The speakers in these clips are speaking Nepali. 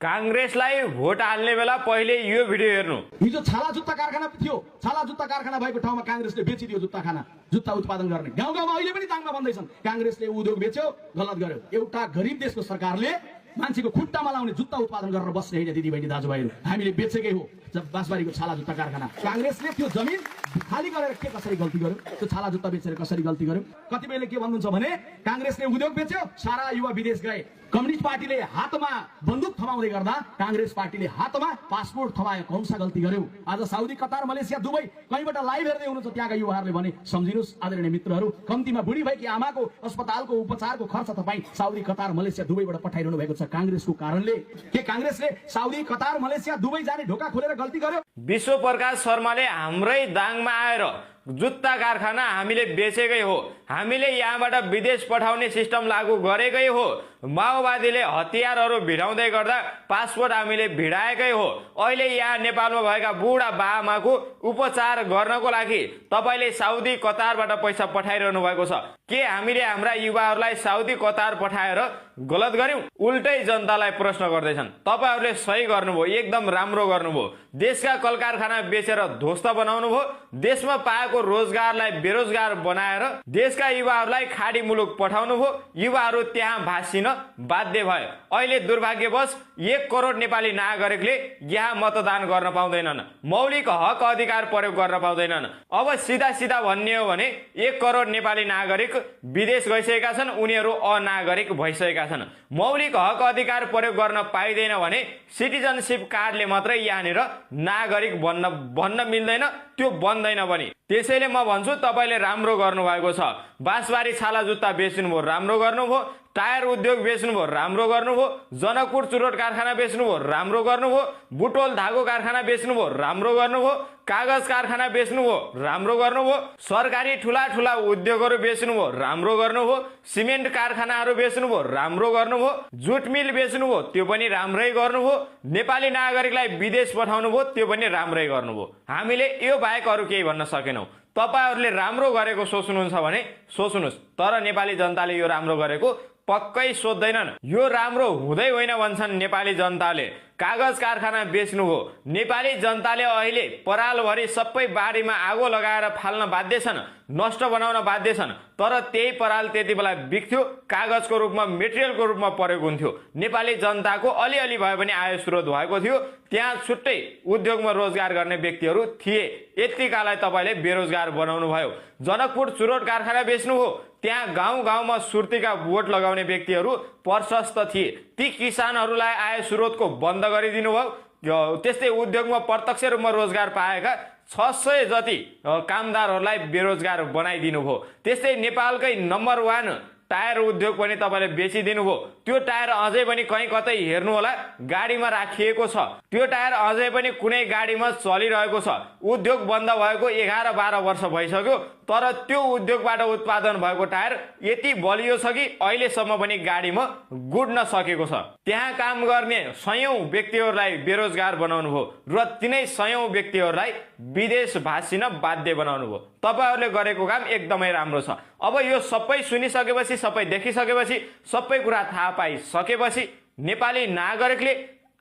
कांग्रेसलाई भोट हाल्ने बेला पहिले यो भिडियो हेर्नु। हिजो छाला जुत्ता कारखाना थियो, छाला जुत्ता कारखाना भएको ठाउँमा कांग्रेसले बेचिदियो जुत्ता उत्पादन गर्ने। गाउँ गाउँमा अहिले पनि दाङमा भन्दैछन् कांग्रेसले उद्योग बेच्यो, गलत गर्यो। एउटा गरिब देशको सरकारले मान्छेको खुट्टामा लाउने जुत्ता उत्पादन गरेर बस्ने होइन दिदीबहिनी दाजुभाइहरू, हामीले बेचेकै हो बाँसबारीको छाला जुत्ता कारखाना। कांग्रेसले त्यो जमिन खाली गरेर के कसरी गल्ती गर्यो, त्यो छाला जुत्ता बेचेर कसरी गल्ती गर्यो। कतिपयले के भन्नुहुन्छ भने कांग्रेसले उद्योग बेच्यो, सारा युवा विदेश गए। कम्युनिस्ट पार्टीले हातमा बन्दुक थमाउँदै गर्दा कांग्रेस पार्टीले हातमा पासपोर्ट थमायो, कौन सा गल्ती गर्यो। आज साउदी, कतार, मलेसिया, दुबई कहीँबाट लाइभ हेर्दै हुनुहुन्छ त्यहाँका युवाहरूले भने सम्झिनुहोस् आदरणीय मित्रहरू, कम्तीमा बुढी भएकी आमाको अस्पतालको उपचारको खर्च तपाईँ साउदी, कतार, मलेसिया, दुबईबाट पठाइरहनु भएको छ कांग्रेसको कारणले। के कांग्रेसले साउदी, कतार, मलेसिया, दुबई जाने ढोका खोलेर गल्ती गर्यो? विश्व प्रकाश शर्माले हाम्रै दाङमा आएर जुत्ता कारखाना हामीले बेचेकै हो, हामीले यहाँबाट विदेश पठाउने सिस्टम लागू गरेकै हो, माओवादीले हतियारहरू भिडाउँदै गर्दा पासपोर्ट हामीले भिडाएकै हो। अहिले यहाँ नेपालमा भएका बुढा बाआमाको उपचार गर्नको लागि तपाईले साउदी, कतारबाट पैसा पठाइरहनु भएको छ। के हामीले हाम्रा युवाहरूलाई साउदी, कतार पठाएर गलत गर्यौं? उल्टै जनतालाई प्रश्न गर्दैछन्। तपाईहरूले सही गर्नुभयो, एकदम राम्रो गर्नुभयो। देशका कल कारखाना बेचेर ध्वस्त बनाउनु भयो, देशमा पाएको रोजगारलाई बेरोजगार बनाएर देशका युवाहरूलाई खाडी मुलुक पठाउनु भयो, युवाहरू त्यहाँ भासिन बाध्य भयो। अहिले दुर्भाग्यवश 1 करोड नेपाली नागरिकले यहाँ मतदान गर्न पाउँदैनन्, मौलिक हक अधिकार प्रयोग गर्न पाउँदैनन्। अब सीधा सीधा भन्ने हो भने 1 करोड नेपाली नागरिक विदेश गइसकेका छन्, उनीहरू अनागरिक भइसकेका छन्। मौलिक हक अधिकार प्रयोग गर्न पाइदैन भने सिटिजनशिप कार्डले मात्रै यहाँनिर नागरिक भन्न मिल्दैन, त्यो बन्दैन पनि। त्यसैले म भन्छु तपाईले राम्रो गर्नुभएको छ। बाँसबारी छाला जुत्ता बेच्नुभयो, राम्रो गर्नुभयो। टायर उद्योग बेच्नुभयो, राम्रो गर्नुभयो। जनकपुर चुरोट कारखाना बेच्नुभयो, राम्रो गर्नुभयो। बुटोल धागो कारखाना बेच्नुभयो, राम्रो गर्नुभयो। कागज कारखाना बेच्नुभयो, राम्रो गर्नुभयो। सरकारी ठुला ठुला उद्योगहरू बेच्नुभयो, राम्रो गर्नुभयो। सिमेन्ट कारखानाहरू बेच्नुभयो, राम्रो गर्नुभयो। जुट मिल बेच्नुभयो, त्यो पनि राम्रै गर्नुभयो। नेपाली नागरिकलाई विदेश पठाउनु भयो, त्यो पनि राम्रै गर्नुभयो। हामीले यो बाहेक अरू केही भन्न सकेनौं। तपाईहरूले राम्रो गरेको सोच्नुहुन्छ भने सोच्नुहोस्, तर नेपाली जनताले यो राम्रो गरेको पक्कै सोच्दैनन्। यो राम्रो हुँदै होइन भन्छन् नेपाली जनताले। कागज कारखाना बेच्नु हो, नेपाली जनताले अहिले परालभरि सबै बारीमा आगो लगाएर फाल्न बाध्य छन्, नष्ट बनाउन बाध्य छन्। तर त्यही पराल त्यति बेला बिक्थ्यो, कागजको रूपमा, मेटेरियलको रूपमा प्रयोग हुन्थ्यो। नेपाली जनताको अलिअलि भए पनि आय स्रोत भएको थियो। त्यहाँ छुट्टै उद्योगमा रोजगार गर्ने व्यक्तिहरू थिए। यतिकालाई तपाईले बेरोजगार बनाउनु भयो। जनकपुर चुरोट कारखाना बेच्नु हो, त्यहाँ गाउँ गाउँमा सुर्तीका बोट लगाउने व्यक्तिहरू प्रशस्त थिए। ती किसानहरूलाई आय स्रोतको बन्द गरिदिनु भयो। त्यस्तै उद्योगमा प्रत्यक्ष रूपमा रोजगार पाएका 600 जति कामदारहरूलाई बेरोजगार बनाइदिनु भयो। त्यस्तै नेपालकै नम्बर 1 टायर उद्योग पनि तपाईले बेचिदिनु भयो। त्यो टायर अझै पनि कहीँ कतै हेर्नु होला गाडीमा राखिएको छ, त्यो टायर अझै पनि कुनै गाडीमा चलिरहेको छ। उद्योग बन्द भएको 11-12 वर्ष भइसक्यो, तर त्यो उद्योगबाट उत्पादन भएको टायर यति बलियो छ कि अहिलेसम्म पनि गाडीमा गुड्न सकेको छ। त्यहाँ काम गर्ने सयौं व्यक्तिहरूलाई बेरोजगार बनाउनु भयो र तिनै सयौं व्यक्तिहरूलाई विदेश भासिन बाध्य बनाउनु भयो। तपाईहरूले गरेको काम एकदमै राम्रो छ। अब यो सबै सुनिसकेपछि, सबै देखिसकेपछि, सबै कुरा थाहा पाइसकेपछि नेपाली नागरिकले,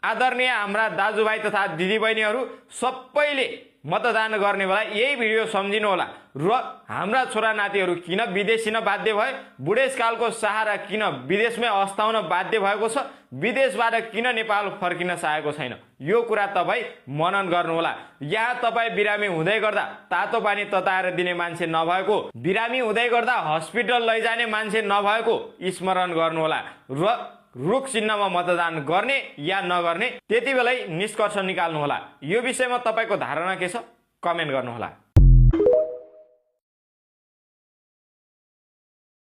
आदरणीय हाम्रा दाजुभाइ तथा दिदीबहिनीहरू सबैले मतदान गर्ने बेला यही भिडियो सम्झिनु होला र हाम्रा छोरा नातिहरू किन विदेशिन बाध्य भए, बुढेसकालको सहारा किन विदेशमै अस्ताउन बाध्य भएको छ, विदेशबाट किन नेपाल फर्किन चाहेको छैन, यो कुरा तपाईँ मनन गर्नुहोला। यहाँ तपाईँ बिरामी हुँदै गर्दा तातो पानी तताएर दिने मान्छे नभएको, बिरामी हुँदै गर्दा हस्पिटल लैजाने मान्छे नभएको स्मरण गर्नुहोला र रुख चिन्हमा मतदान गर्ने या नगर्ने त्यति बेलै निष्कर्ष निकाल्नुहोला। यो विषयमा तपाईको धारणा के छ कमेन्ट गर्नुहोला।